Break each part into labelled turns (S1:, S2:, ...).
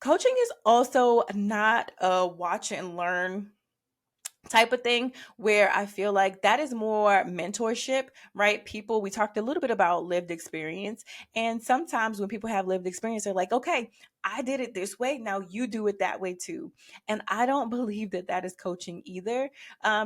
S1: Coaching is also not a watch and learn type of thing where I feel like that is more mentorship, right? People, we talked a little bit about lived experience. And sometimes when people have lived experience, they're like, okay, I did it this way. Now you do it that way too. And I don't believe that that is coaching either.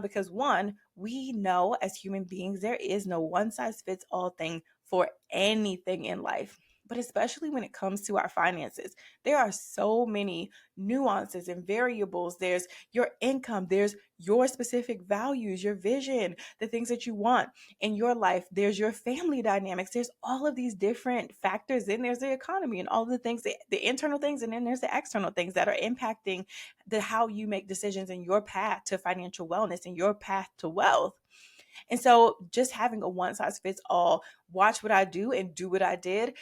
S1: Because one, we know as human beings, there is no one size fits all thing for anything in life. But especially when it comes to our finances, there are so many nuances and variables. There's your income, there's your specific values, your vision, the things that you want in your life. There's your family dynamics. There's all of these different factors. Then there's the economy and all the things, the internal things, and then there's the external things that are impacting the how you make decisions in your path to financial wellness and your path to wealth. And so just having a one size fits all, watch what I do and do what I did,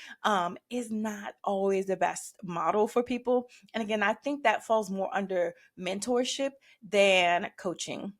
S1: is not always the best model for people. And again, I think that falls more under mentorship than coaching.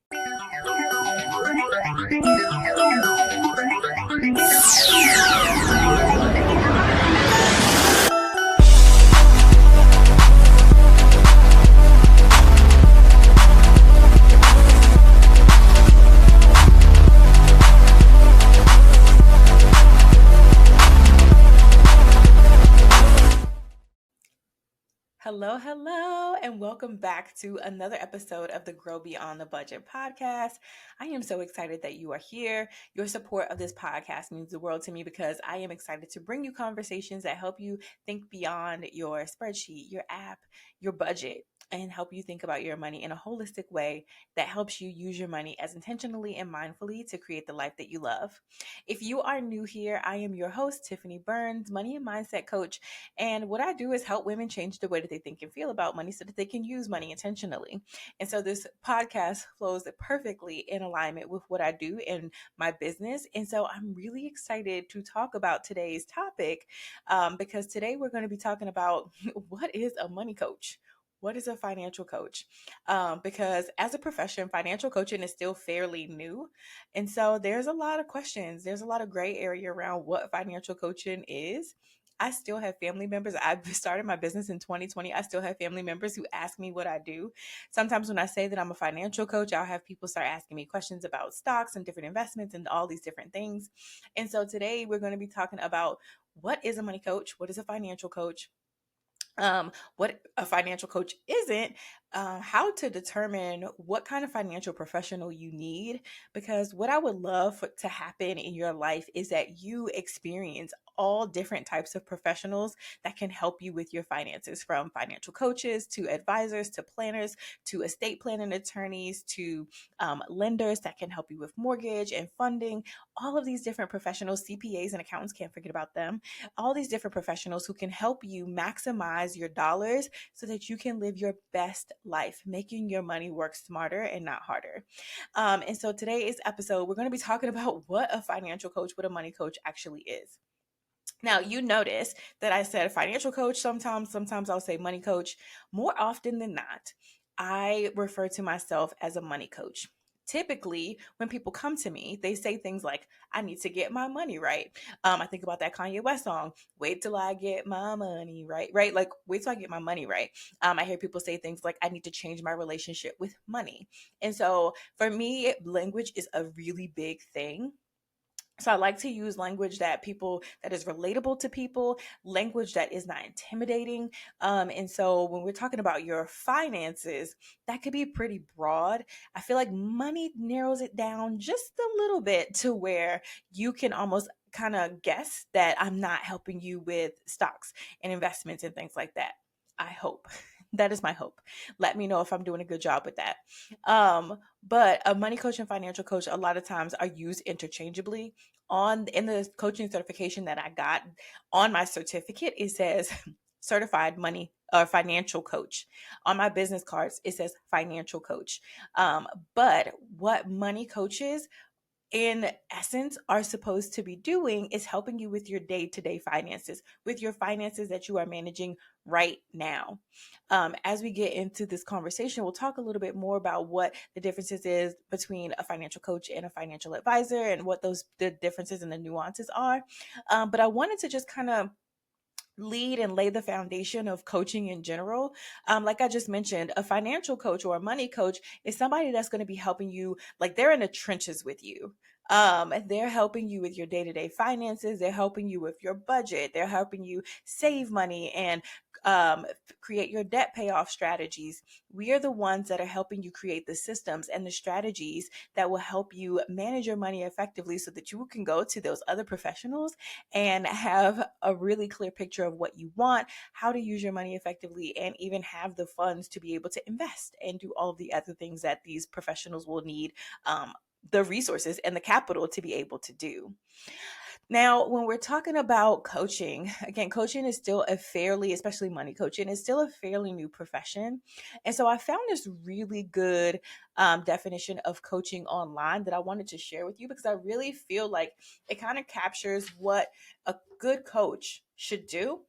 S1: Hello, and welcome back to another episode of the Grow Beyond the Budget podcast. I am so excited that you are here. Your support of this podcast means the world to me because I am excited to bring you conversations that help you think beyond your spreadsheet, your app, your budget, and help you think about your money in a holistic way that helps you use your money as intentionally and mindfully to create the life that you love. If you are new here, I am your host, Tiffany Burns, money and mindset coach. And what I do is help women change the way that they think and feel about money so that they can use money intentionally. And so this podcast flows perfectly in alignment with what I do in my business. And so I'm really excited to talk about today's topic because today we're going to be talking about what is a money coach? What is a financial coach? Because as a profession, financial coaching is still fairly new. And so there's a lot of questions. There's a lot of gray area around what financial coaching is. I still have family members. I started my business in 2020. I still have family members who ask me what I do. Sometimes when I say that I'm a financial coach, I'll have people start asking me questions about stocks and different investments and all these different things. And so today we're going to be talking about what is a money coach? What is a financial coach? What a financial coach isn't, how to determine what kind of financial professional you need. Because what I would love to happen in your life is that you experience all different types of professionals that can help you with your finances, from financial coaches to advisors to planners to estate planning attorneys to lenders that can help you with mortgage and funding. All of these different professionals, CPAs and accountants, can't forget about them. All these different professionals who can help you maximize your dollars so that you can live your best life, making your money work smarter and not harder. And so today's episode, we're going to be talking about what a financial coach, what a money coach actually is. Now, you notice that I said financial coach sometimes I'll say money coach. More often than not, I refer to myself as a money coach. Typically, when people come to me, they say things like, I need to get my money right. I think about that Kanye West song, wait till I get my money right, right? Like, wait till I get my money right. I hear people say things like, I need to change my relationship with money. And so for me, language is a really big thing. So I like to use language that is relatable to people, language that is not intimidating. And so when we're talking about your finances, that could be pretty broad. I feel like money narrows it down just a little bit to where you can almost kind of guess that I'm not helping you with stocks and investments and things like that. I hope. That is my hope. Let me know if I'm doing a good job with that. But a money coach and financial coach a lot of times are used interchangeably. In the coaching certification that I got, on my certificate, it says certified money or financial coach. On my business cards, it says financial coach. But what money coaches in essence are supposed to be doing is helping you with your day-to-day finances, with your finances that you are managing right now. As we get into this conversation, we'll talk a little bit more about what the differences is between a financial coach and a financial advisor and what the differences and the nuances are. But I wanted to just kind of lead and lay the foundation of coaching in general. Like I just mentioned, a financial coach or a money coach is somebody that's going to be helping you, like they're in the trenches with you. They're helping you with your day-to-day finances. They're helping you with your budget. They're helping you save money and create your debt payoff strategies. We are the ones that are helping you create the systems and the strategies that will help you manage your money effectively so that you can go to those other professionals and have a really clear picture of what you want, how to use your money effectively, and even have the funds to be able to invest and do all of the other things that these professionals will need, the resources and the capital to be able to do. Now, when we're talking about coaching, again, coaching is still a fairly, especially money coaching, is still a fairly new profession. And so I found this really good definition of coaching online that I wanted to share with you because I really feel like it kind of captures what a good coach should do,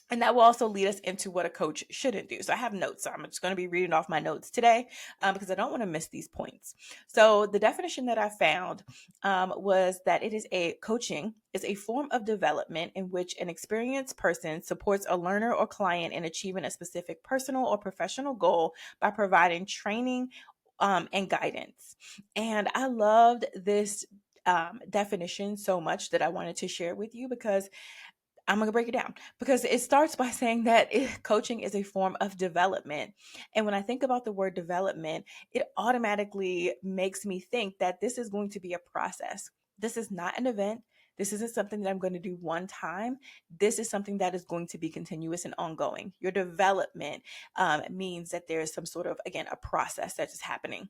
S1: and that will also lead us into what a coach shouldn't do. So I have notes. So I'm just going to be reading off my notes today because I don't want to miss these points. So the definition that I found was that it is a coaching is a form of development in which an experienced person supports a learner or client in achieving a specific personal or professional goal by providing training and guidance. And I loved this definition so much that I wanted to share with you because I'm going to break it down because it starts by saying that coaching is a form of development. And when I think about the word development, it automatically makes me think that this is going to be a process. This is not an event. This isn't something that I'm going to do one time. This is something that is going to be continuous and ongoing. Your development means that there's some sort of, again, a process that is happening.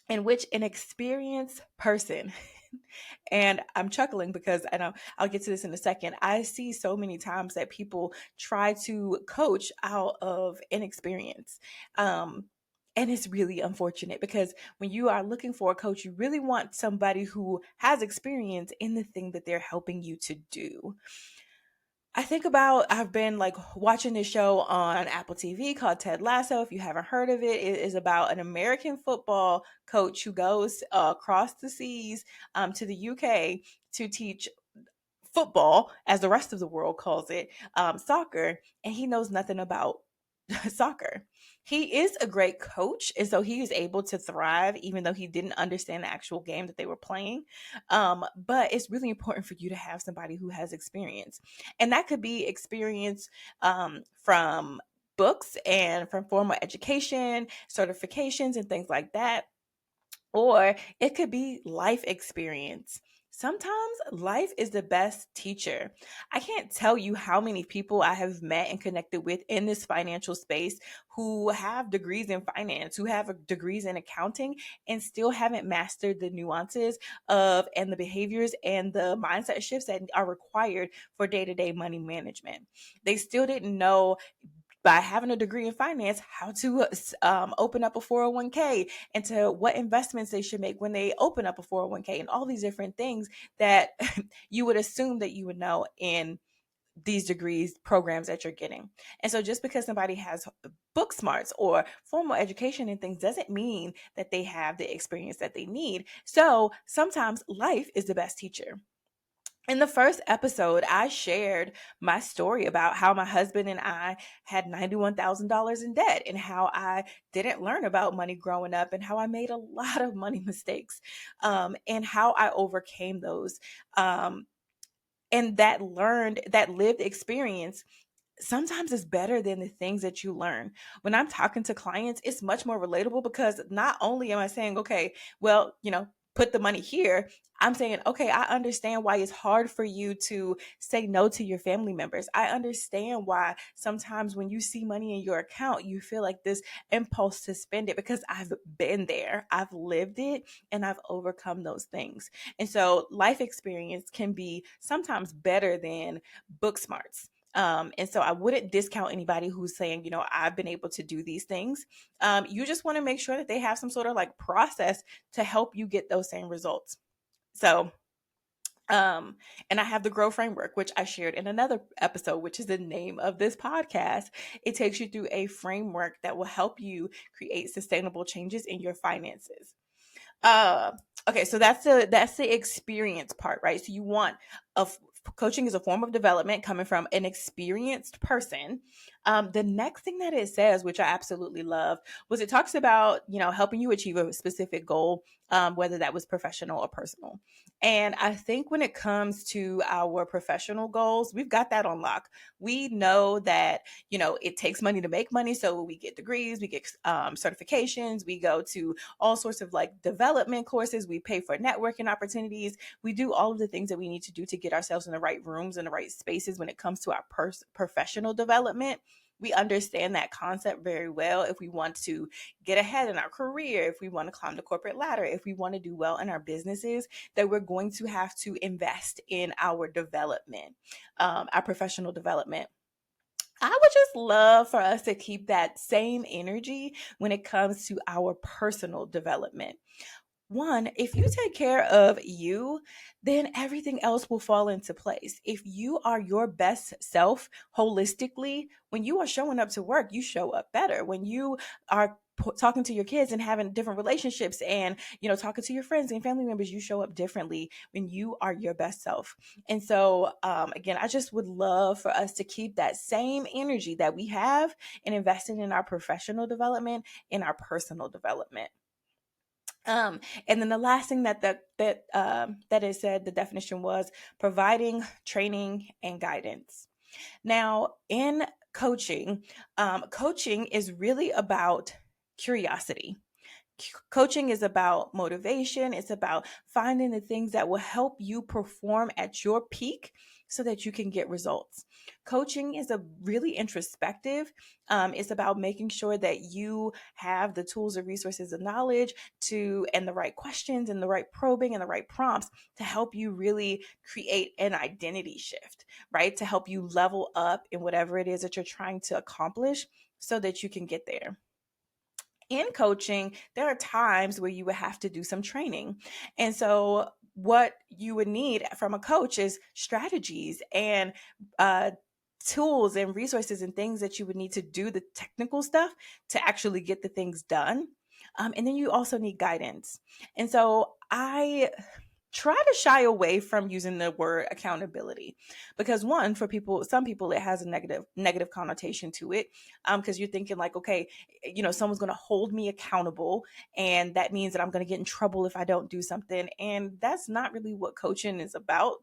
S1: In which an experienced person, and I'm chuckling because I know I'll get to this in a second. I see so many times that people try to coach out of inexperience. And it's really unfortunate because when you are looking for a coach, you really want somebody who has experience in the thing that they're helping you to do. I think about, I've been like watching this show on Apple TV called Ted Lasso. If you haven't heard of it, it is about an American football coach who goes across the seas to the UK to teach football, as the rest of the world calls it, soccer, and he knows nothing about soccer. He is a great coach, and so he is able to thrive even though he didn't understand the actual game that they were playing. But it's really important for you to have somebody who has experience, and that could be experience from books and from formal education, certifications, and things like that, or it could be life experience. Sometimes life is the best teacher. I can't tell you how many people I have met and connected with in this financial space who have degrees in finance, who have degrees in accounting, and still haven't mastered the nuances of and the behaviors and the mindset shifts that are required for day-to-day money management. They still didn't know, by having a degree in finance, how to open up a 401k and to what investments they should make when they open up a 401k and all these different things that you would assume that you would know in these degrees programs that you're getting. And so just because somebody has book smarts or formal education and things doesn't mean that they have the experience that they need. So sometimes life is the best teacher. In the first episode, I shared my story about how my husband and I had $91,000 in debt and how I didn't learn about money growing up and how I made a lot of money mistakes, and how I overcame those. And that lived experience sometimes it's better than the things that you learn. When I'm talking to clients, it's much more relatable because not only am I saying, okay, well, put the money here, I'm saying, okay, I understand why it's hard for you to say no to your family members. I understand why sometimes when you see money in your account, you feel like this impulse to spend it because I've been there, I've lived it, and I've overcome those things. And so life experience can be sometimes better than book smarts. And so I wouldn't discount anybody who's saying, I've been able to do these things. You just want to make sure that they have some sort of like process to help you get those same results. So, and I have the Grow Framework, which I shared in another episode, which is the name of this podcast. It takes you through a framework that will help you create sustainable changes in your finances. Okay, so that's the experience part, right? So you want a coaching is a form of development coming from an experienced person. The next thing that it says, which I absolutely love, was it talks about, helping you achieve a specific goal, whether that was professional or personal. And I think when it comes to our professional goals, we've got that on lock. We know that, it takes money to make money. So we get degrees, we get certifications, we go to all sorts of like development courses, we pay for networking opportunities, we do all of the things that we need to do to get ourselves in the right rooms and the right spaces when it comes to our professional development. We understand that concept very well. If we want to get ahead in our career, if we want to climb the corporate ladder, if we want to do well in our businesses, that we're going to have to invest in our development, our professional development. I would just love for us to keep that same energy when it comes to our personal development. One, if you take care of you, then everything else will fall into place. If you are your best self holistically, when you are showing up to work, you show up better. When you are talking to your kids and having different relationships and, talking to your friends and family members, you show up differently when you are your best self. And so, again, I just would love for us to keep that same energy that we have and investing in our professional development, in our personal development. And then the last thing that it said, the definition was providing training and guidance. Now, in coaching, coaching is really about curiosity. Coaching is about motivation. It's about finding the things that will help you perform at your peak so that you can get results. Coaching is a really introspective. It's about making sure that you have the tools and resources and knowledge and the right questions and the right probing and the right prompts to help you really create an identity shift, right? To help you level up in whatever it is that you're trying to accomplish so that you can get there. In coaching, there are times where you would have to do some training. And so what you would need from a coach is strategies and tools and resources and things that you would need to do the technical stuff to actually get the things done. And then you also need guidance. And so I try to shy away from using the word accountability because one, for some people it has a negative connotation to it, because you're thinking like, okay, someone's going to hold me accountable and that means that I'm going to get in trouble if I don't do something, and that's not really what coaching is about.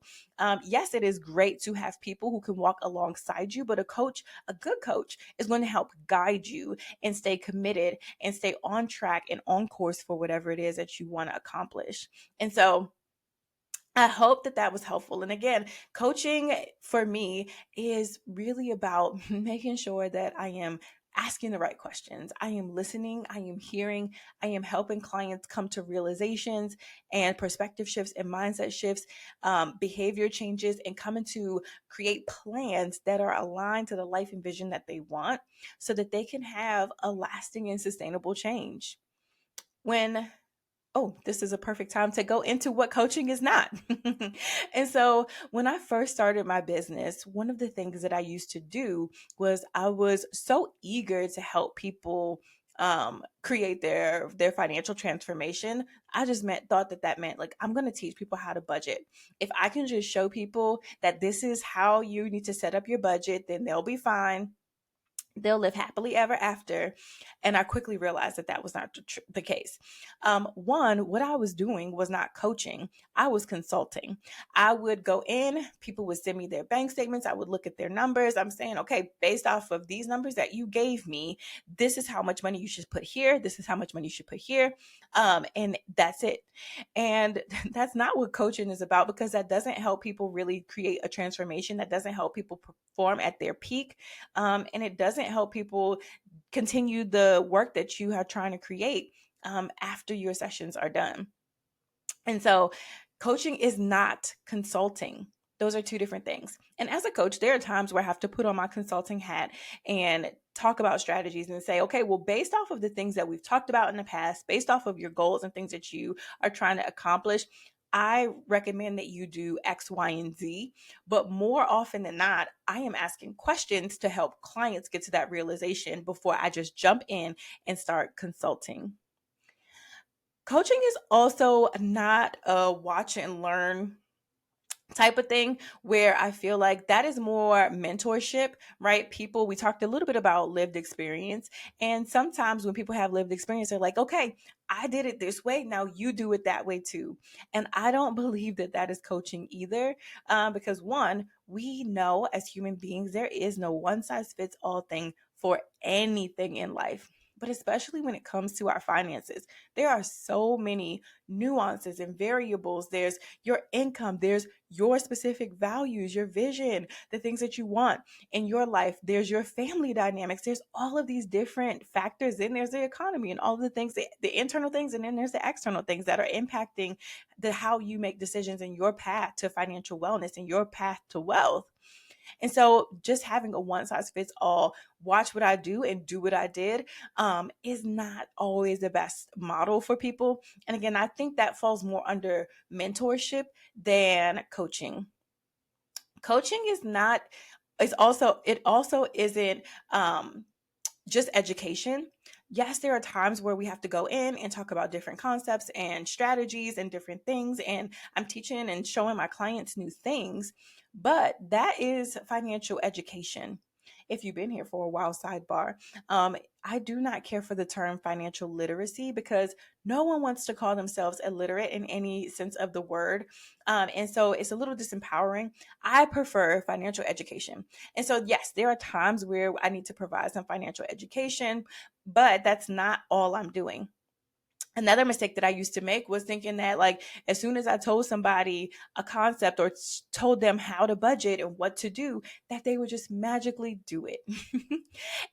S1: Yes, it is great to have people who can walk alongside you, but a good coach is going to help guide you and stay committed and stay on track and on course for whatever it is that you want to accomplish. And so I hope that was helpful. And again, coaching for me is really about making sure that I am asking the right questions. I am listening. I am hearing. I am helping clients come to realizations and perspective shifts and mindset shifts, behavior changes, and coming to create plans that are aligned to the life and vision that they want so that they can have a lasting and sustainable change. This is a perfect time to go into what coaching is not. And so when I first started my business, one of the things that I used to do was I was so eager to help people create their financial transformation. I just thought that meant like, I'm going to teach people how to budget. If I can just show people that this is how you need to set up your budget, then they'll be fine. They'll live happily ever after. And I quickly realized that was not the case. One, what I was doing was not coaching. I was consulting. I would go in, people would send me their bank statements. I would look at their numbers. I'm saying, okay, based off of these numbers that you gave me, this is how much money you should put here. This is how much money you should put here. And that's it. And that's not what coaching is about, because that doesn't help people really create a transformation. That doesn't help people perform at their peak. And it doesn't help people continue the work that you are trying to create after your sessions are done. And so coaching is not consulting. Those are two different things. And as a coach, there are times where I have to put on my consulting hat and talk about strategies and say, okay, well, based off of the things that we've talked about in the past, based off of your goals and things that you are trying to accomplish, I recommend that you do X, Y, and Z. But more often than not, I am asking questions to help clients get to that realization before I just jump in and start consulting. Coaching is also not a watch and learn type of thing, where I feel like that is more mentorship, right? People, we talked a little bit about lived experience. And sometimes when people have lived experience, they're like, okay, I did it this way. Now you do it that way too. And I don't believe that that is coaching either. Because one, we know as human beings, there is no one size fits all thing for anything in life. But especially when it comes to our finances, there are so many nuances and variables. There's your income, there's your specific values, your vision, the things that you want in your life. There's your family dynamics. There's all of these different factors. Then there's the economy and all the things, the internal things, and then there's the external things that are impacting the how you make decisions in your path to financial wellness and your path to wealth. And so just having a one size fits all, watch what I do and do what I did, is not always the best model for people. And again, I think that falls more under mentorship than coaching. Coaching is not, it also isn't just education. Yes, there are times where we have to go in and talk about different concepts and strategies and different things. And I'm teaching and showing my clients new things, but that is financial education. If you've been here for a while, sidebar, I do not care for the term financial literacy because no one wants to call themselves illiterate in any sense of the word. And so it's a little disempowering. I prefer financial education. And so, yes, there are times where I need to provide some financial education, but that's not all I'm doing. Another mistake that I used to make was thinking that, like, as soon as I told somebody a concept or told them how to budget and what to do, that they would just magically do it.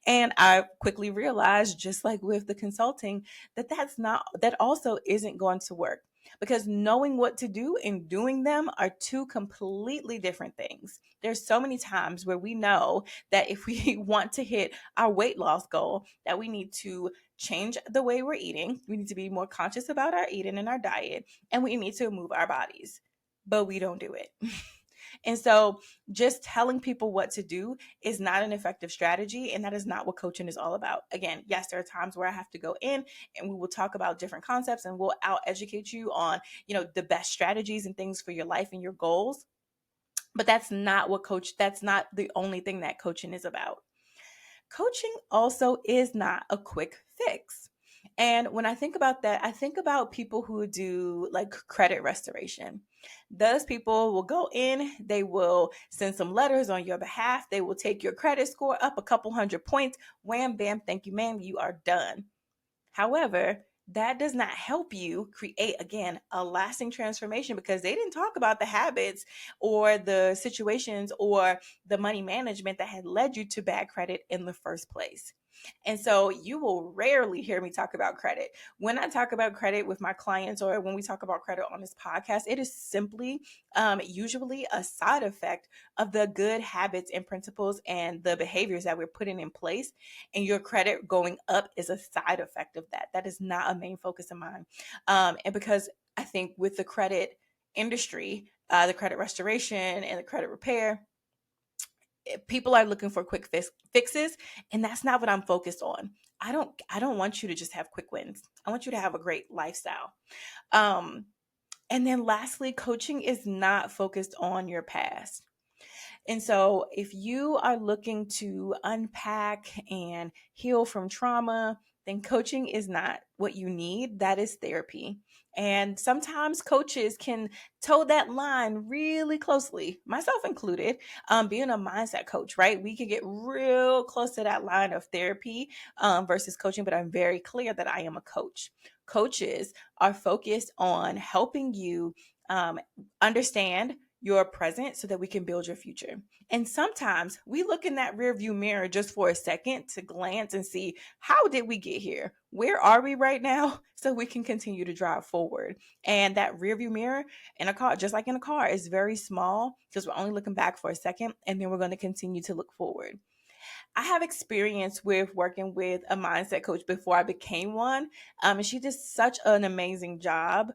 S1: And I quickly realized, just like with the consulting, that that also isn't going to work, because knowing what to do and doing them are two completely different things. There's so many times where we know that if we want to hit our weight loss goal, that we need to change the way we're eating. We need to be more conscious about our eating and our diet, and we need to move our bodies, but we don't do it. And so just telling people what to do is not an effective strategy. And that is not what coaching is all about. Again, yes, there are times where I have to go in and we will talk about different concepts and we'll out educate you on, the best strategies and things for your life and your goals. But that's not the only thing that coaching is about. Coaching also is not a quick fix. And when I think about that, I think about people who do like credit restoration. Those people will go in, they will send some letters on your behalf, they will take your credit score up a couple hundred points, wham, bam, thank you, ma'am, you are done. However, that does not help you create, again, a lasting transformation, because they didn't talk about the habits or the situations or the money management that had led you to bad credit in the first place. And so you will rarely hear me talk about credit. When I talk about credit with my clients or when we talk about credit on this podcast, it is simply usually a side effect of the good habits and principles and the behaviors that we're putting in place. And your credit going up is a side effect of that. That is not a main focus of mine. And because I think with the credit industry, the credit restoration and the credit repair, people are looking for quick fixes, and that's not what I'm focused on. I don't want you to just have quick wins. I want you to have a great lifestyle. Um, and then lastly, coaching is not focused on your past. And so if you are looking to unpack and heal from trauma, then coaching is not what you need. That is therapy. And sometimes coaches can toe that line really closely, myself included, being a mindset coach, right? We can get real close to that line of therapy versus coaching, but I'm very clear that I am a coach. Coaches are focused on helping you understand your present so that we can build your future. And sometimes we look in that rear view mirror just for a second to glance and see, how did we get here? Where are we right now? So we can continue to drive forward. And that rear view mirror in a car, just like in a car, is very small because we're only looking back for a second and then we're going to continue to look forward. I have experience with working with a mindset coach before I became one. And she did such an amazing job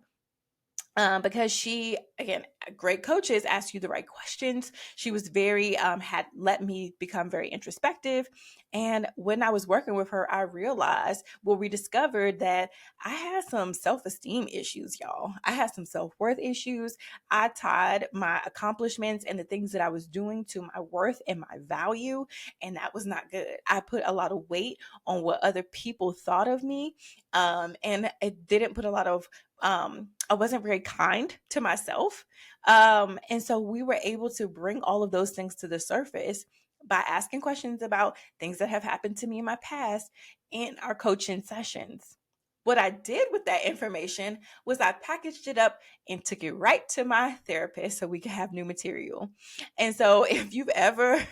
S1: because she, again, great coaches ask you the right questions. She was very, had let me become very introspective. And when I was working with her, I realized, well, we discovered that I had some self esteem issues, y'all. I had some self worth issues. I tied my accomplishments and the things that I was doing to my worth and my value. And that was not good. I put a lot of weight on what other people thought of me. And it didn't put a lot of, I wasn't very kind to myself. And so we were able to bring all of those things to the surface by asking questions about things that have happened to me in my past in our coaching sessions. What I did with that information was I packaged it up and took it right to my therapist so we could have new material. And so if you've ever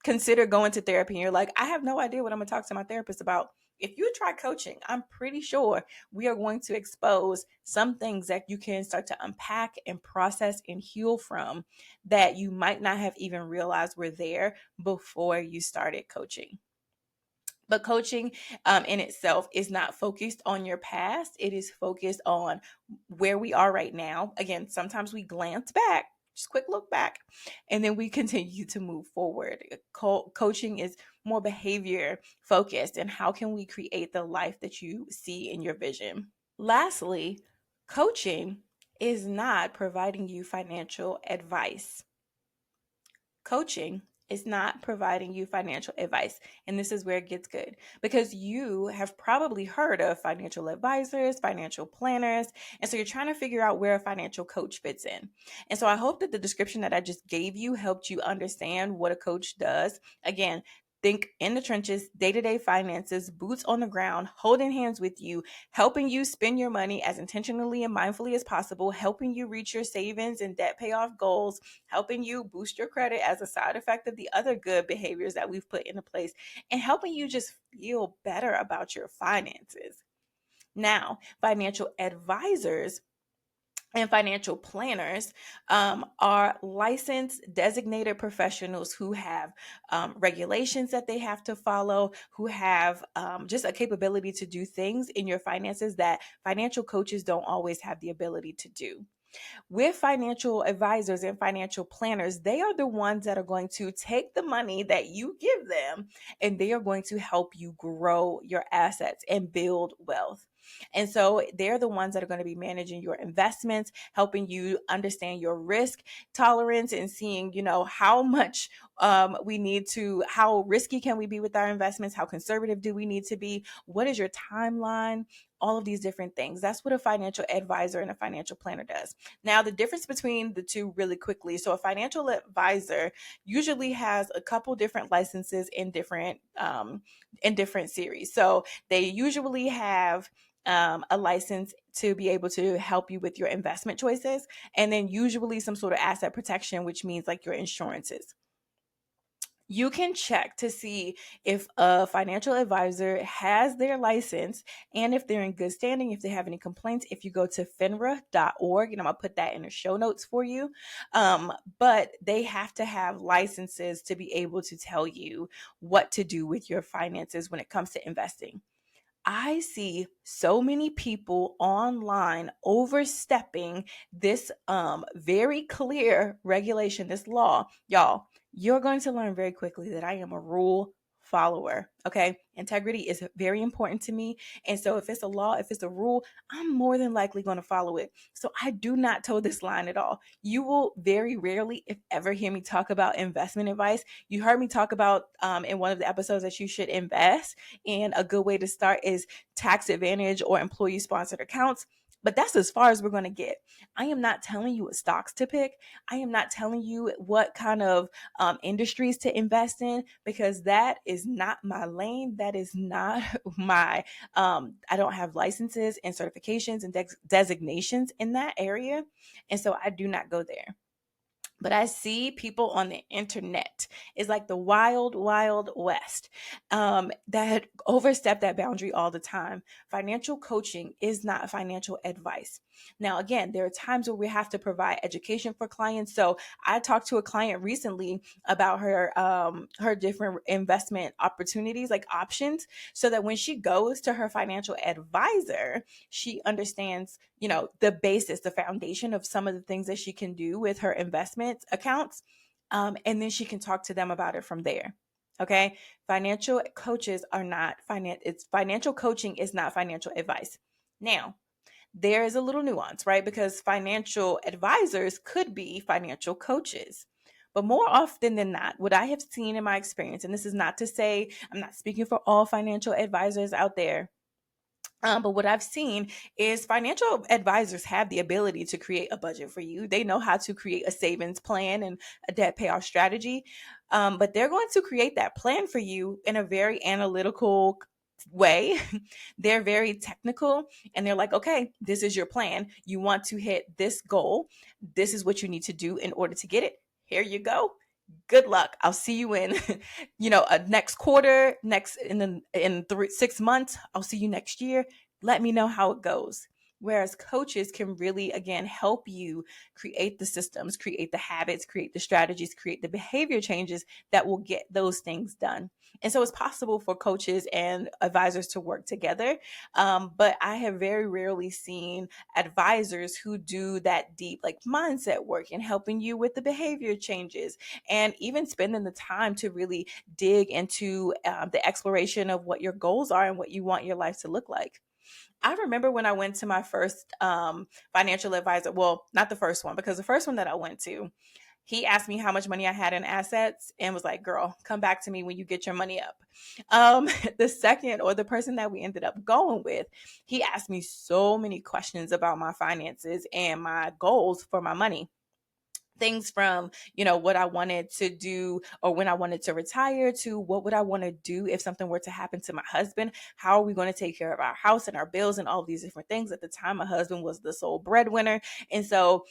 S1: consider going to therapy and you're like, I have no idea what I'm going to talk to my therapist about. If you try coaching, I'm pretty sure we are going to expose some things that you can start to unpack and process and heal from that you might not have even realized were there before you started coaching. But coaching in itself is not focused on your past. It is focused on where we are right now. Again, sometimes we glance back, just quick look back, and then we continue to move forward. Coaching is more behavior focused, and how can we create the life that you see in your vision? Lastly, coaching is not providing you financial advice. Coaching is not providing you financial advice. And this is where it gets good, because you have probably heard of financial advisors, financial planners. And so you're trying to figure out where a financial coach fits in. And so I hope that the description that I just gave you helped you understand what a coach does. Again, think in the trenches, day-to-day finances, boots on the ground, holding hands with you, helping you spend your money as intentionally and mindfully as possible, helping you reach your savings and debt payoff goals, helping you boost your credit as a side effect of the other good behaviors that we've put into place, and helping you just feel better about your finances. Now, financial advisors and financial planners are licensed designated professionals who have regulations that they have to follow, who have just a capability to do things in your finances that financial coaches don't always have the ability to do. With financial advisors and financial planners, they are the ones that are going to take the money that you give them and they are going to help you grow your assets and build wealth. And so they're the ones that are going to be managing your investments, helping you understand your risk tolerance and seeing, how much we need to, how risky can we be with our investments? How conservative do we need to be? What is your timeline? All of these different things. That's what a financial advisor and a financial planner does. Now, the difference between the two really quickly. So a financial advisor usually has a couple different licenses in different series. So they usually have a license to be able to help you with your investment choices, and then usually some sort of asset protection, which means like your insurances. You can check to see if a financial advisor has their license and if they're in good standing, if they have any complaints. If you go to finra.org, and I'm going to put that in the show notes for you. But they have to have licenses to be able to tell you what to do with your finances when it comes to investing. I see so many people online overstepping this very clear regulation, this law. Y'all, you're going to learn very quickly that I am a rule follower. Okay. Integrity is very important to me. And so if it's a law, if it's a rule, I'm more than likely going to follow it. So I do not toe this line at all. You will very rarely, if ever, hear me talk about investment advice. You heard me talk about in one of the episodes that you should invest. And a good way to start is tax advantage or employee sponsored accounts. But that's as far as we're going to get. I am not telling you what stocks to pick. I am not telling you what kind of industries to invest in, because that is not my lane. That is not my, I don't have licenses and certifications and designations in that area. And so I do not go there. But I see people on the internet. It's like the wild, wild west that overstep that boundary all the time. Financial coaching is not financial advice. Now, again, there are times where we have to provide education for clients. So I talked to a client recently about her different investment opportunities, like options, so that when she goes to her financial advisor, she understands, the basis, the foundation of some of the things that she can do with her investment accounts. And then she can talk to them about it from there. Okay. Financial coaches are not it's financial coaching is not financial advice. Now, there is a little nuance, right? Because financial advisors could be financial coaches. But more often than not, what I have seen in my experience, and this is not to say I'm not speaking for all financial advisors out there, but what I've seen is financial advisors have the ability to create a budget for you. They know how to create a savings plan and a debt payoff strategy. But they're going to create that plan for you in a very analytical way. They're very technical and they're like, okay, this is your plan. You want to hit this goal. This is what you need to do in order to get it. Here you go. Good luck. I'll see you in, a next quarter, next in 6 months. I'll see you next year. Let me know how it goes. Whereas coaches can really, again, help you create the systems, create the habits, create the strategies, create the behavior changes that will get those things done. And so it's possible for coaches and advisors to work together. But I have very rarely seen advisors who do that deep, like mindset work and helping you with the behavior changes and even spending the time to really dig into the exploration of what your goals are and what you want your life to look like. I remember when I went to my first financial advisor. Well, not the first one, because the first one that I went to, he asked me how much money I had in assets and was like, girl, come back to me when you get your money up. The second, or the person that we ended up going with, he asked me so many questions about my finances and my goals for my money. Things from, what I wanted to do or when I wanted to retire, to what would I want to do if something were to happen to my husband? How are we going to take care of our house and our bills and all of these different things? At the time, my husband was the sole breadwinner. And so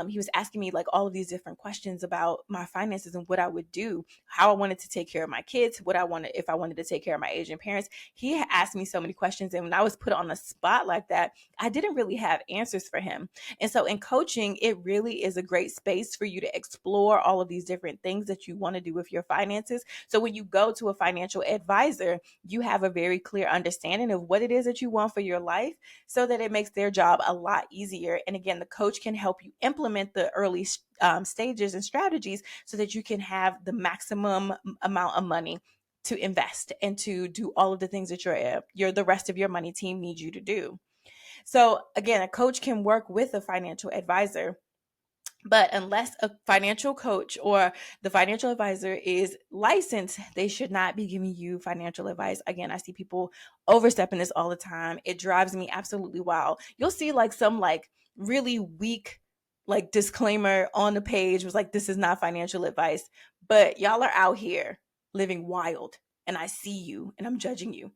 S1: he was asking me like all of these different questions about my finances and what I would do, how I wanted to take care of my kids, what I wanted, if I wanted to take care of my aging parents. He asked me so many questions. And when I was put on the spot like that, I didn't really have answers for him. And so in coaching, it really is a great space for you to explore all of these different things that you want to do with your finances. So when you go to a financial advisor, you have a very clear understanding of what it is that you want for your life, so that it makes their job a lot easier. And again, the coach can help you implement the early stages and strategies so that you can have the maximum amount of money to invest and to do all of the things that the rest of your money team needs you to do. So again, a coach can work with a financial advisor, but unless a financial coach or the financial advisor is licensed, they should not be giving you financial advice. Again, I see people overstepping this all the time. It drives me absolutely wild. You'll see like some like really weak like disclaimer on the page was like, this is not financial advice, but y'all are out here living wild and I see you and I'm judging you.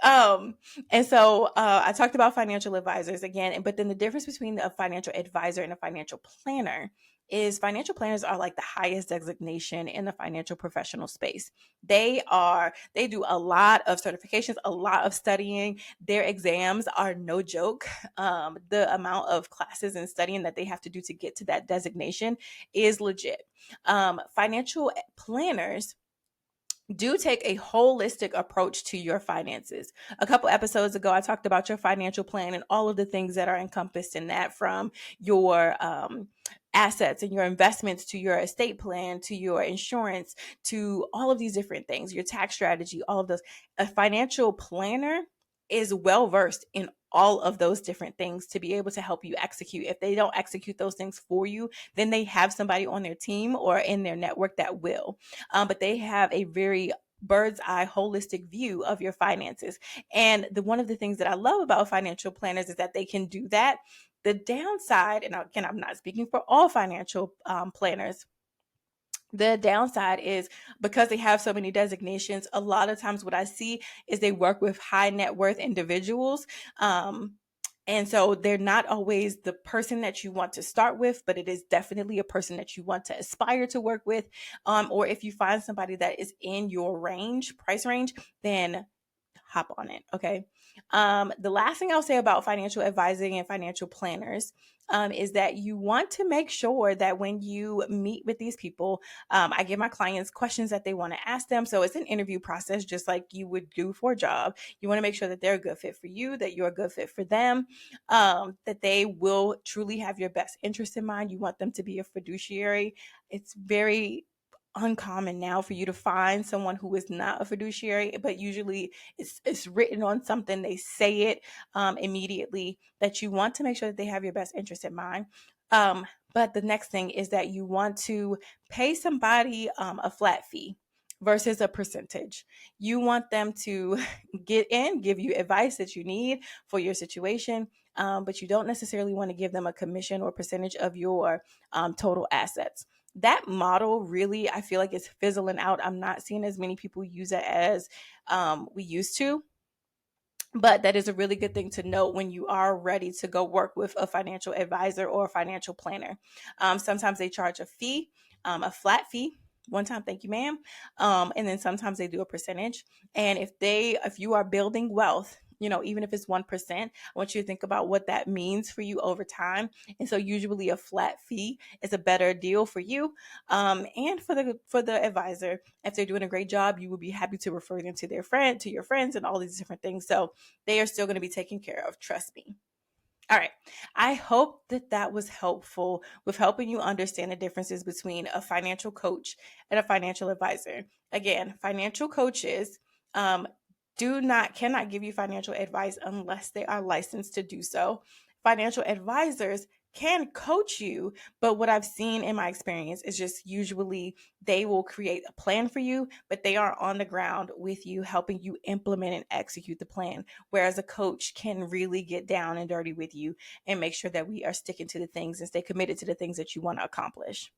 S1: um and so I talked about financial advisors again, but then the difference between a financial advisor and a financial planner is financial planners are like the highest designation in the financial professional space. They do a lot of certifications, a lot of studying. Their exams are no joke. The amount of classes and studying that they have to do to get to that designation is legit. Financial planners do take a holistic approach to your finances. A couple episodes ago, I talked about your financial plan and all of the things that are encompassed in that, from your assets and your investments to your estate plan to your insurance to all of these different things, your tax strategy, all of those. A financial planner is well versed in all of those different things to be able to help you execute. If they don't execute those things for you, then they have somebody on their team or in their network that will. But they have a very bird's eye holistic view of your finances. And one of the things that I love about financial planners is that they can do that. The downside, and again, I'm not speaking for all financial planners, the downside is because they have so many designations, a lot of times what I see is they work with high net worth individuals. And so they're not always the person that you want to start with, but it is definitely a person that you want to aspire to work with. Or if you find somebody that is in your range, price range, then hop on it. Okay. The last thing I'll say about financial advising and financial planners is that you want to make sure that when you meet with these people, I give my clients questions that they want to ask them. So it's an interview process, just like you would do for a job. You want to make sure that they're a good fit for you, that you're a good fit for them, that they will truly have your best interest in mind. You want them to be a fiduciary. It's very uncommon now for you to find someone who is not a fiduciary, but usually it's written on something. They say it immediately, that you want to make sure that they have your best interest in mind. But the next thing is that you want to pay somebody a flat fee versus a percentage. You want them to give you advice that you need for your situation, but you don't necessarily want to give them a commission or percentage of your total assets. That model really, I feel like, it's fizzling out. I'm not seeing as many people use it as we used to. But that is a really good thing to note when you are ready to go work with a financial advisor or a financial planner. Sometimes they charge a fee, a flat fee. One time, thank you, ma'am. And then sometimes they do a percentage. And if you are building wealth, even if it's 1%, I want you to think about what that means for you over time. And so usually a flat fee is a better deal for you. And for the advisor, if they're doing a great job, you will be happy to refer them to your friends and all these different things. So they are still going to be taken care of. Trust me. All right. I hope that was helpful with helping you understand the differences between a financial coach and a financial advisor. Again, financial coaches cannot give you financial advice unless they are licensed to do so. Financial advisors can coach you, but what I've seen in my experience is just usually they will create a plan for you, but they are on the ground with you, helping you implement and execute the plan. Whereas a coach can really get down and dirty with you and make sure that we are sticking to the things and stay committed to the things that you want to accomplish.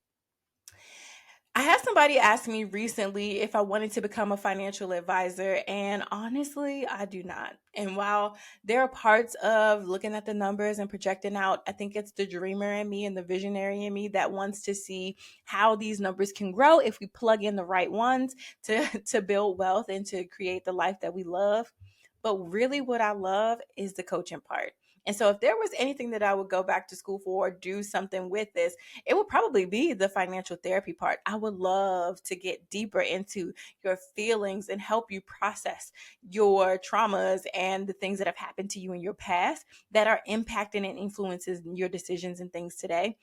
S1: I had somebody ask me recently if I wanted to become a financial advisor, and honestly, I do not. And while there are parts of looking at the numbers and projecting out, I think it's the dreamer in me and the visionary in me that wants to see how these numbers can grow if we plug in the right ones to, to build wealth and to create the life that we love. But really, what I love is the coaching part. And so, if there was anything that I would go back to school for or do something with this, it would probably be the financial therapy part. I would love to get deeper into your feelings and help you process your traumas and the things that have happened to you in your past that are impacting and influences your decisions and things today,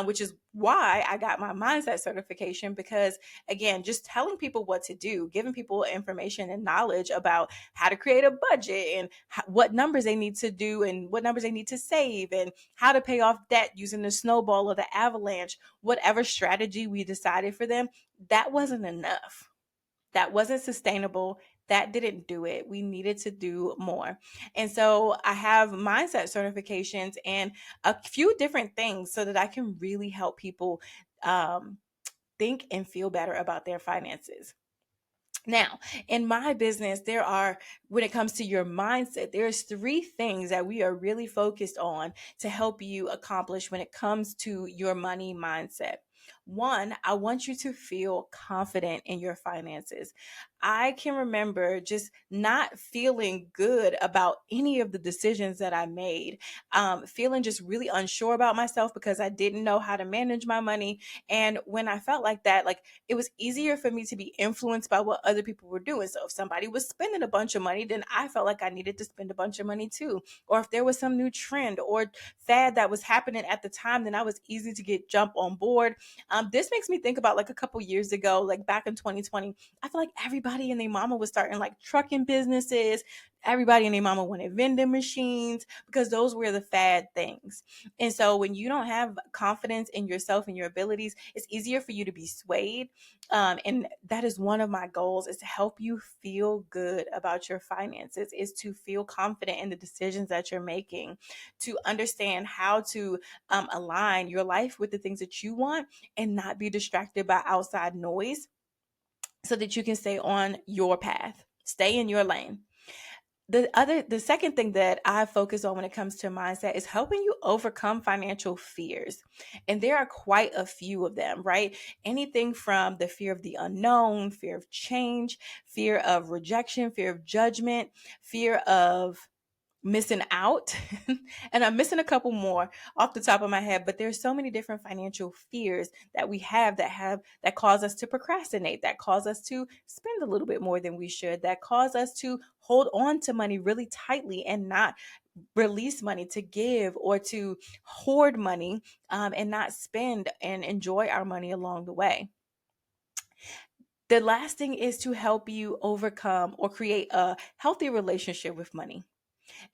S1: which is why I got my mindset certification. Because again, just telling people what to do, giving people information and knowledge about how to create a budget and what numbers they need to do and what numbers they need to save and how to pay off debt using the snowball or the avalanche, whatever strategy we decided for them, that wasn't enough. That wasn't sustainable. That didn't do it. We needed to do more. And so I have mindset certifications and a few different things so that I can really help people think and feel better about their finances. Now, in my business, when it comes to your mindset, there's three things that we are really focused on to help you accomplish when it comes to your money mindset. One, I want you to feel confident in your finances. I can remember just not feeling good about any of the decisions that I made, feeling just really unsure about myself because I didn't know how to manage my money. And when I felt like that, like it was easier for me to be influenced by what other people were doing. So if somebody was spending a bunch of money, then I felt like I needed to spend a bunch of money too. Or if there was some new trend or fad that was happening at the time, then I was easy to jump on board. This makes me think about like a couple years ago, like back in 2020, I feel like everybody and their mama was starting like trucking businesses. Everybody and their mama wanted vending machines because those were the fad things. And so when you don't have confidence in yourself and your abilities, it's easier for you to be swayed. And that is one of my goals, is to help you feel good about your finances, is to feel confident in the decisions that you're making, to understand how to align your life with the things that you want and not be distracted by outside noise so that you can stay on your path, stay in your lane. The second thing that I focus on when it comes to mindset is helping you overcome financial fears. And there are quite a few of them, right? Anything from the fear of the unknown, fear of change, fear of rejection, fear of judgment, fear of missing out. And I'm missing a couple more off the top of my head, but there's so many different financial fears that we have that cause us to procrastinate, that cause us to spend a little bit more than we should, that cause us to hold on to money really tightly and not release money to give, or to hoard money, and not spend and enjoy our money along the way. The last thing is to help you overcome or create a healthy relationship with money.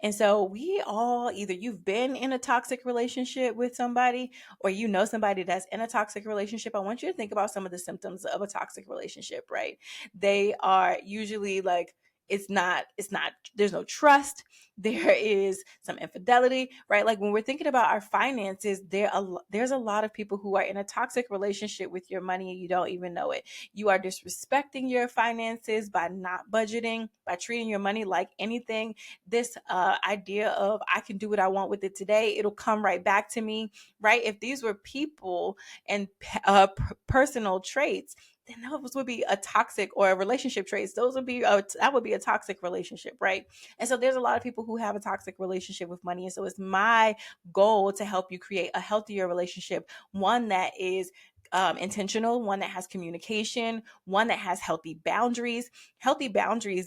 S1: And so we all, either you've been in a toxic relationship with somebody, or you know somebody that's in a toxic relationship. I want you to think about some of the symptoms of a toxic relationship, right? They are usually like, there's no trust. There is some infidelity, right? Like when we're thinking about our finances, there's a lot of people who are in a toxic relationship with your money and you don't even know it. You are disrespecting your finances by not budgeting, by treating your money like anything. This idea of I can do what I want with it today, it'll come right back to me, right? If these were people and personal traits, then those would be a toxic, or a relationship traits. That would be a toxic relationship, right? And so there's a lot of people who have a toxic relationship with money. And so it's my goal to help you create a healthier relationship, one that is intentional, one that has communication, one that has healthy boundaries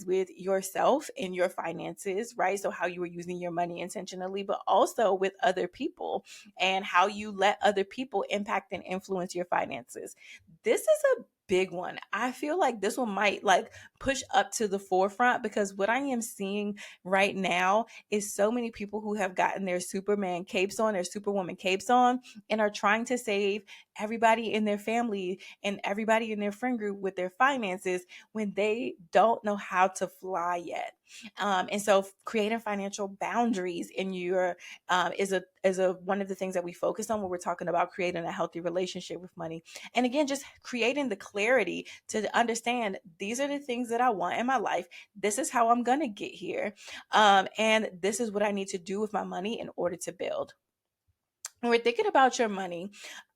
S1: with yourself and your finances, right? So how you are using your money intentionally, but also with other people, and how you let other people impact and influence your finances. This is a big one. I feel like this one might like push up to the forefront, because what I am seeing right now is so many people who have gotten their Superman capes on, their Superwoman capes on, and are trying to save everybody in their family and everybody in their friend group with their finances, when they don't know how to fly yet. And so creating financial boundaries in your is a one of the things that we focus on when we're talking about creating a healthy relationship with money. And again, just creating the clarity to understand, these are the things that I want in my life. This is how I'm going to get here. And this is what I need to do with my money in order to build. When we're thinking about your money,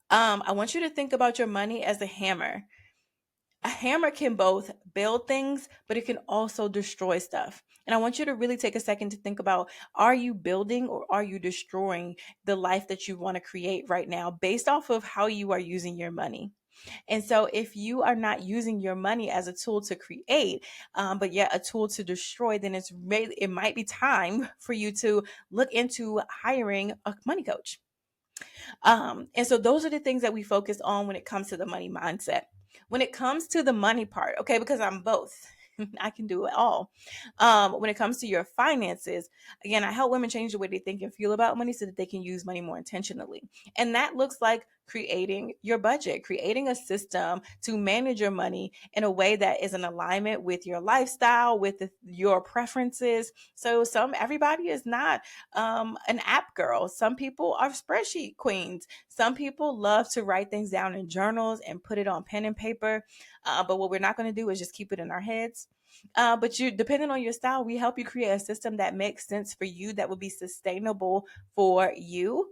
S1: I want you to think about your money as a hammer. A hammer can both build things, but it can also destroy stuff. And I want you to really take a second to think about, are you building or are you destroying the life that you want to create right now based off of how you are using your money? And so if you are not using your money as a tool to create, but yet a tool to destroy, then it might be time for you to look into hiring a money coach. And so those are the things that we focus on when it comes to the money mindset. When it comes to the money part, okay, because I'm both. I can do it all. When it comes to your finances, again, I help women change the way they think and feel about money so that they can use money more intentionally. And that looks like creating your budget, creating a system to manage your money in a way that is in alignment with your lifestyle, with your preferences. So everybody is not an app girl. Some people are spreadsheet queens. Some people love to write things down in journals and put it on pen and paper. But what we're not going to do is just keep it in our heads. But depending on your style, we help you create a system that makes sense for you, that will be sustainable for you,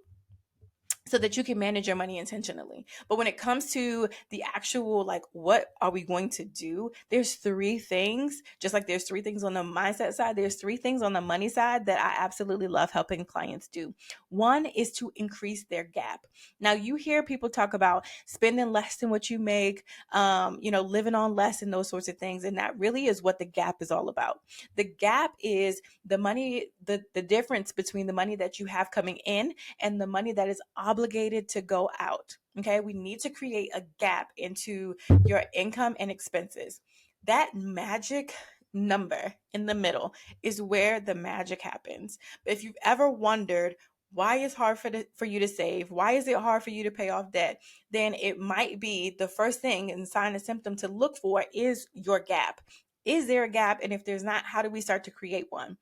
S1: so that you can manage your money intentionally. But when it comes to the actual, like, what are we going to do? There's three things, just like there's three things on the mindset side, there's three things on the money side that I absolutely love helping clients do. One is to increase their gap. Now, you hear people talk about spending less than what you make, living on less and those sorts of things. And that really is what the gap is all about. The gap is the money, the difference between the money that you have coming in and the money that is obligated to go out. Okay, we need to create a gap into your income and expenses. That magic number in the middle is where the magic happens. But if you've ever wondered why it's hard for you to save, why is it hard for you to pay off debt, then it might be the first thing and sign and symptom to look for is your gap. Is there a gap? And if there's not, how do we start to create one?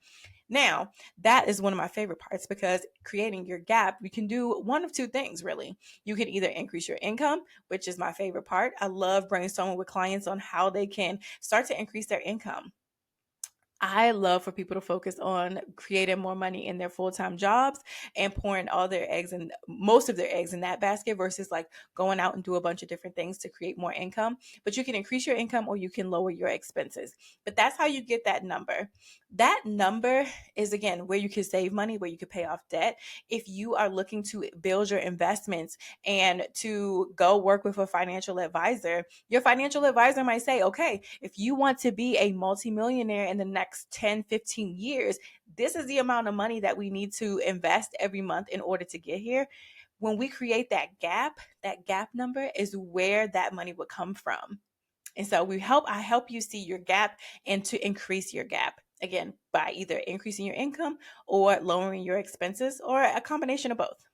S1: Now, that is one of my favorite parts, because creating your gap, you can do one of two things, really. You can either increase your income, which is my favorite part. I love brainstorming with clients on how they can start to increase their income. I love for people to focus on creating more money in their full-time jobs and pouring all their eggs and most of their eggs in that basket versus like going out and do a bunch of different things to create more income. But you can increase your income or you can lower your expenses. But that's how you get that number. That number is again where you can save money, where you can pay off debt. If you are looking to build your investments and to go work with a financial advisor, your financial advisor might say, okay, if you want to be a multimillionaire in the next 10, 15 years, this is the amount of money that we need to invest every month in order to get here. When we create that gap number is where that money would come from. And so I help you see your gap and to increase your gap. Again, by either increasing your income or lowering your expenses or a combination of both.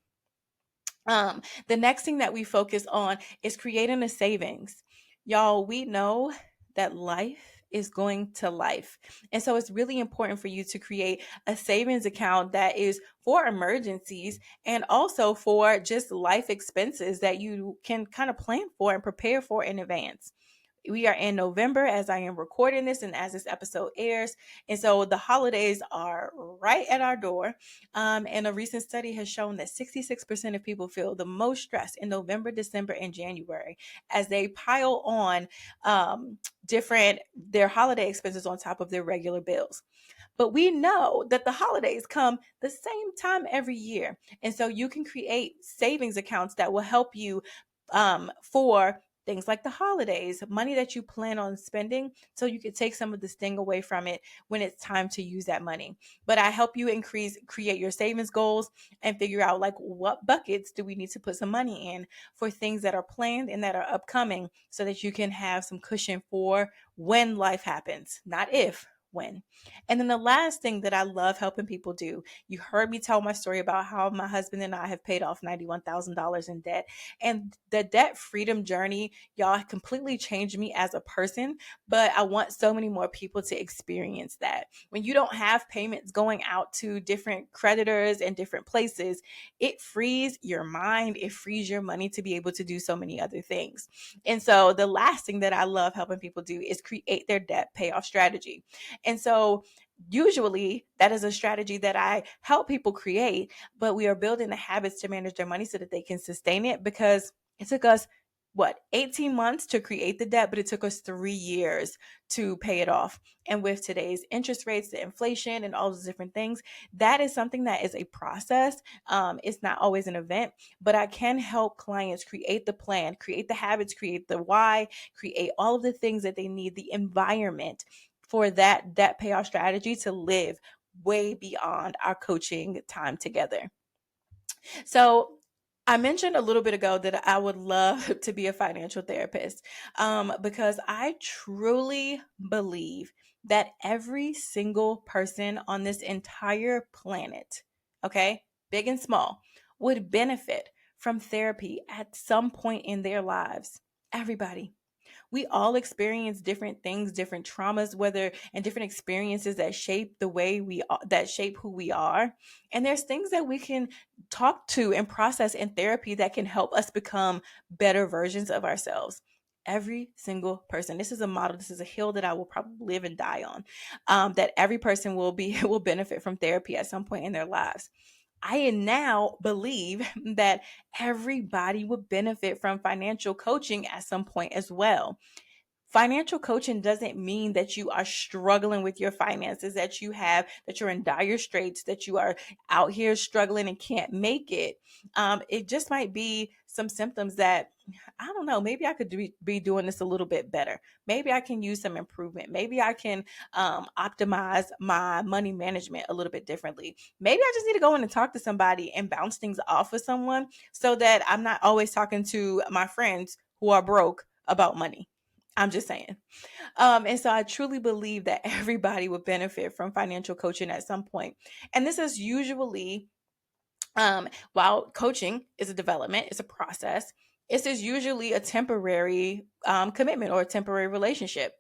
S1: The next thing that we focus on is creating a savings. Y'all, we know that life is going to life. And so it's really important for you to create a savings account that is for emergencies and also for just life expenses that you can kind of plan for and prepare for in advance. We are in November as I am recording this and as this episode airs. And so the holidays are right at our door. And a recent study has shown that 66% of people feel the most stress in November, December, and January as they pile on their holiday expenses on top of their regular bills. But we know that the holidays come the same time every year. And so you can create savings accounts that will help you for things like the holidays, money that you plan on spending, so you can take some of the sting away from it when it's time to use that money. But I help you create your savings goals and figure out like what buckets do we need to put some money in for things that are planned and that are upcoming so that you can have some cushion for when life happens, not if, when. And then the last thing that I love helping people do, you heard me tell my story about how my husband and I have paid off $91,000 in debt. And the debt freedom journey, y'all, completely changed me as a person. But I want so many more people to experience that. When you don't have payments going out to different creditors and different places, it frees your mind, it frees your money to be able to do so many other things. And so the last thing that I love helping people do is create their debt payoff strategy. And so usually that is a strategy that I help people create, but we are building the habits to manage their money so that they can sustain it because it took us 18 months to create the debt, but it took us 3 years to pay it off. And with today's interest rates, the inflation, and all those different things, that is something that is a process. It's not always an event, but I can help clients create the plan, create the habits, create the why, create all of the things that they need, the environment for that debt payoff strategy to live way beyond our coaching time together. So I mentioned a little bit ago that I would love to be a financial therapist because I truly believe that every single person on this entire planet, okay, big and small, would benefit from therapy at some point in their lives. Everybody. We all experience different things, different traumas, and different experiences that shape the way that shape who we are. And there's things that we can talk to and process in therapy that can help us become better versions of ourselves. Every single person. This is a model. This is a hill that I will probably live and die on. That every person will benefit from therapy at some point in their lives. I now believe that everybody would benefit from financial coaching at some point as well. Financial coaching doesn't mean that you are struggling with your finances, that you're in dire straits, that you are out here struggling and can't make it. It just might be some symptoms that, I don't know, maybe I could be doing this a little bit better. Maybe I can use some improvement. Maybe I can optimize my money management a little bit differently. Maybe I just need to go in and talk to somebody and bounce things off with someone so that I'm not always talking to my friends who are broke about money. I'm just saying. And so I truly believe that everybody would benefit from financial coaching at some point. And this is usually, while coaching is a development, it's a process, this is usually a temporary commitment or a temporary relationship.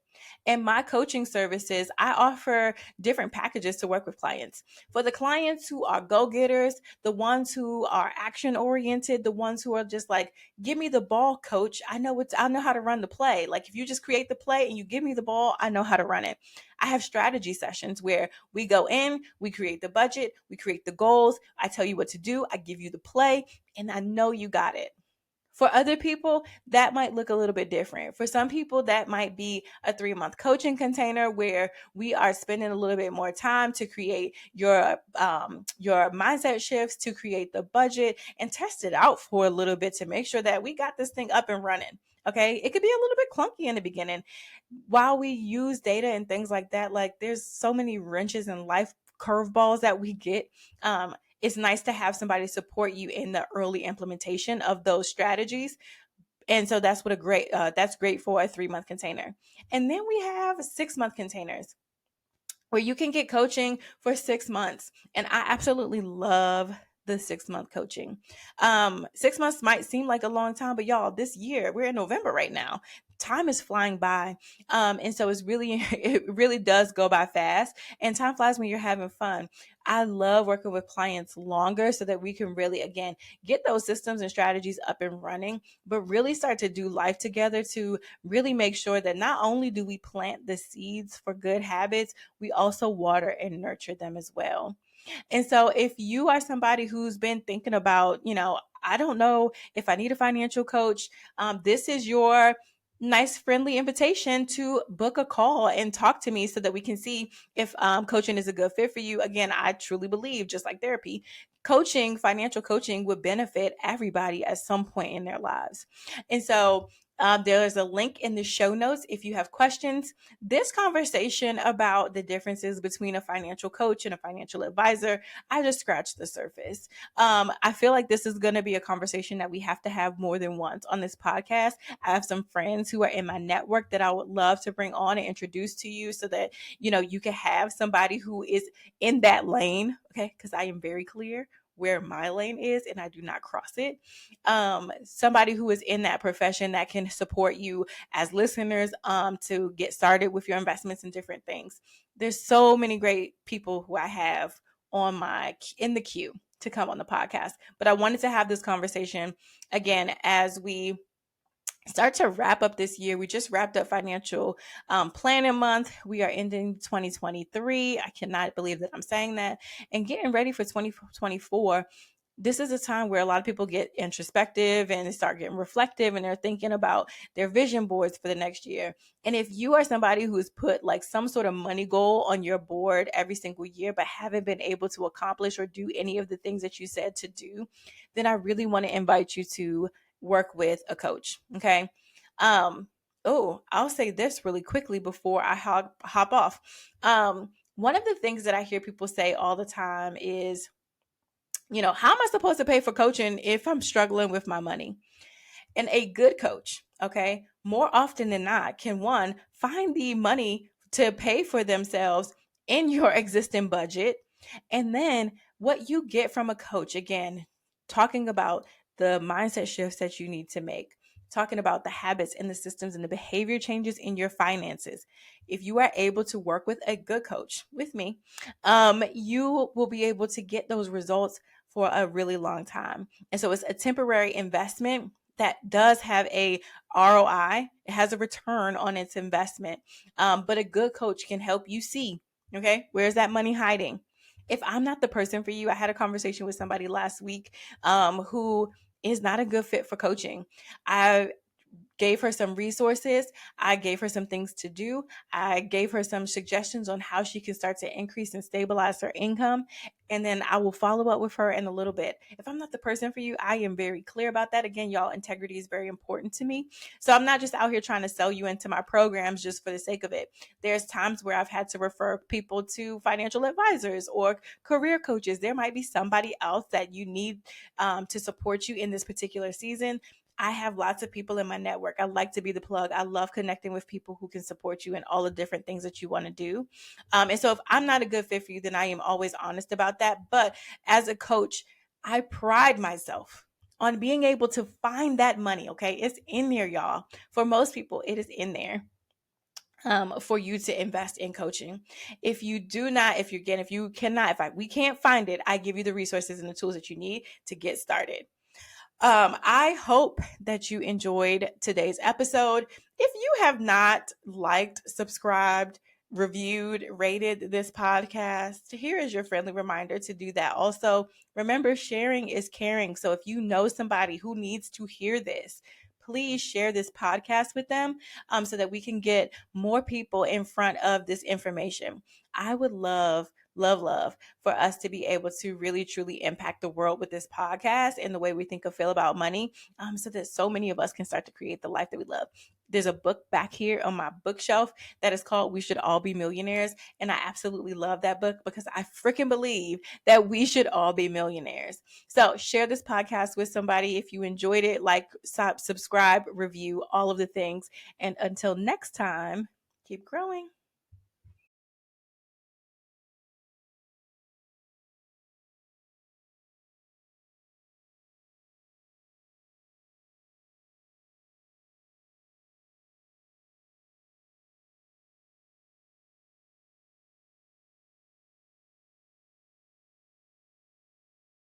S1: In my coaching services, I offer different packages to work with clients. For the clients who are go-getters, the ones who are action oriented, the ones who are just like, give me the ball, coach. I know how to run the play. Like if you just create the play and you give me the ball, I know how to run it. I have strategy sessions where we go in, we create the budget, we create the goals. I tell you what to do, I give you the play, and I know you got it. For other people, that might look a little bit different. For some people, that might be a 3-month coaching container where we are spending a little bit more time to create your mindset shifts, to create the budget, and test it out for a little bit to make sure that we got this thing up and running. Okay, it could be a little bit clunky in the beginning. While we use data and things like that, like there's so many wrenches in life, curveballs that we get. It's nice to have somebody support you in the early implementation of those strategies. And so that's what that's great for a 3-month container. And then we have 6-month containers where you can get coaching for 6 months. And I absolutely love the 6-month coaching. 6 months might seem like a long time, but y'all, this year, we're in November right now. Time is flying by. And so it really does go by fast. And time flies when you're having fun. I love working with clients longer so that we can really, again, get those systems and strategies up and running, but really start to do life together to really make sure that not only do we plant the seeds for good habits, we also water and nurture them as well. And so if you are somebody who's been thinking about, I don't know if I need a financial coach, this is your nice friendly invitation to book a call and talk to me so that we can see if coaching is a good fit for you. Again, I truly believe, just like therapy, financial coaching would benefit everybody at some point in their lives. And so there's a link in the show notes if you have questions. This conversation about the differences between a financial coach and a financial advisor, I just scratched the surface. I feel like this is going to be a conversation that we have to have more than once on this podcast. I have some friends who are in my network that I would love to bring on and introduce to you so that, you can have somebody who is in that lane. Okay. Because I am very clear where my lane is and I do not cross it. Somebody who is in that profession that can support you as listeners to get started with your investments and different things. There's so many great people who I have in the queue to come on the podcast. But I wanted to have this conversation again as we start to wrap up this year. We just wrapped up financial planning month. We are ending 2023. I cannot believe that I'm saying that. And getting ready for 2024. This is a time where a lot of people get introspective and they start getting reflective and they're thinking about their vision boards for the next year. And if you are somebody who's put like some sort of money goal on your board every single year, but haven't been able to accomplish or do any of the things that you said to do, then I really want to invite you to work with a coach. Okay. I'll say this really quickly before I hop off. One of the things that I hear people say all the time is, how am I supposed to pay for coaching if I'm struggling with my money? And a good coach, okay, more often than not, can one, find the money to pay for themselves in your existing budget. And then what you get from a coach, again, talking about the mindset shifts that you need to make, talking about the habits and the systems and the behavior changes in your finances. If you are able to work with a good coach, with me, you will be able to get those results for a really long time. And so it's a temporary investment that does have a ROI. It has a return on its investment. But a good coach can help you see, okay, where's that money hiding? If I'm not the person for you, I had a conversation with somebody last week who is not a good fit for coaching. I gave her some resources. I gave her some things to do. I gave her some suggestions on how she can start to increase and stabilize her income. And then I will follow up with her in a little bit. If I'm not the person for you, I am very clear about that. Again, y'all, integrity is very important to me. So I'm not just out here trying to sell you into my programs just for the sake of it. There's times where I've had to refer people to financial advisors or career coaches. There might be somebody else that you need to support you in this particular season. I have lots of people in my network. I like to be the plug. I love connecting with people who can support you in all the different things that you want to do. And so if I'm not a good fit for you, then I am always honest about that. But as a coach, I pride myself on being able to find that money. Okay. It's in there, y'all. For most people, it is in there. for you to invest in coaching. If you do not, if you cannot, we can't find it, I give you the resources and the tools that you need to get started. I hope that you enjoyed today's episode. If you have not liked, subscribed, reviewed, rated this podcast, here is your friendly reminder to do that. Also, remember, sharing is caring. So if you know somebody who needs to hear this, please share this podcast with them, so that we can get more people in front of this information. I would love for us to be able to really truly impact the world with this podcast and the way we think and feel about money, so that so many of us can start to create the life that we love. There's a book back here on my bookshelf that is called We Should All Be Millionaires. And I absolutely love that book because I freaking believe that we should all be millionaires. So share this podcast with somebody if you enjoyed it, like, subscribe, review, all of the things. And until next time, keep growing.